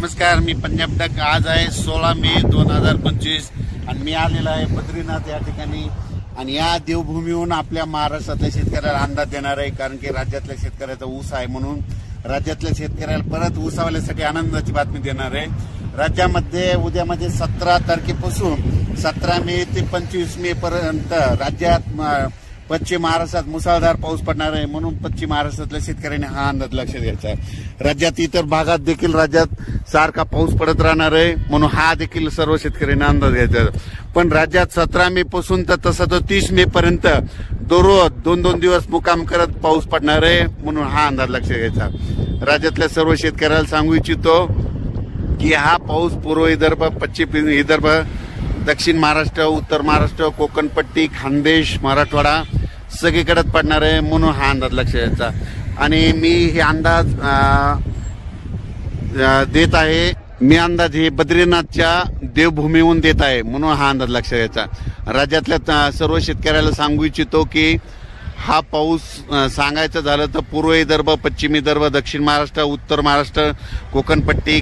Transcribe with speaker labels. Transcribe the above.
Speaker 1: नमस्कार, मी पंजाब डक। आज आहे 16 मे 2025 आणि मी आलेला आहे बद्रीनाथ या ठिकाणी। आणि या देवभूमीहून आपल्या महाराष्ट्रातल्या शेतकऱ्याला अंदाज देणार आहे, कारण की राज्यातल्या शेतकऱ्याचा ऊस आहे म्हणून राज्यातल्या शेतकऱ्याला परत ऊसावाल्यासाठी आनंदाची बातमी देणार आहे। राज्यामध्ये उद्यामध्ये 17 तारखेपासून 17 मे ते 25 मे पर्यंत राज्यात पश्चिम महाराष्ट्रात मुसळधार पाऊस पडणार आहे, म्हणून पश्चिम महाराष्ट्रातल्या शेतकऱ्यांनी हा अंदाज लक्षात घ्यायचा आहे। राज्यात इतर भागात देखील राज्यात सारखा पाऊस पडत राहणार आहे, म्हणून हा देखील सर्व शेतकऱ्यांना अंदाज घ्यायचा आहे। पण राज्यात 17 मे पासून तर तसं तो 30 मे पर्यंत दररोज 2-2 दिवस मुक्काम करत पाऊस पडणार आहे, म्हणून हा अंदाज लक्षात घ्यायचा। राज्यातल्या सर्व शेतकऱ्याला सांगू इच्छितो की हा पाऊस पूर्व विदर्भ, पश्चिम विदर्भ, दक्षिण महाराष्ट्र, उत्तर महाराष्ट्र, कोकण पट्टी, खानदेश, मराठवाडा सगळीकडे पडणार आहे, म्हणून हा अंदाज लक्षात घ्यायचा। आणि मी हे अंदाज देत आहे, मी अंदाज हे बद्रीनाथच्या देवभूमीहून देत आहे, म्हणून हा अंदाज लक्षात घ्यायचा। राज्यातल्या सर्व शेतकऱ्याला सांगू इच्छितो की हा पाऊस सांगायचं झालं तर पूर्व विदर्भ, पश्चिम विदर्भ, दक्षिण महाराष्ट्र, उत्तर महाराष्ट्र, कोकण पट्टी,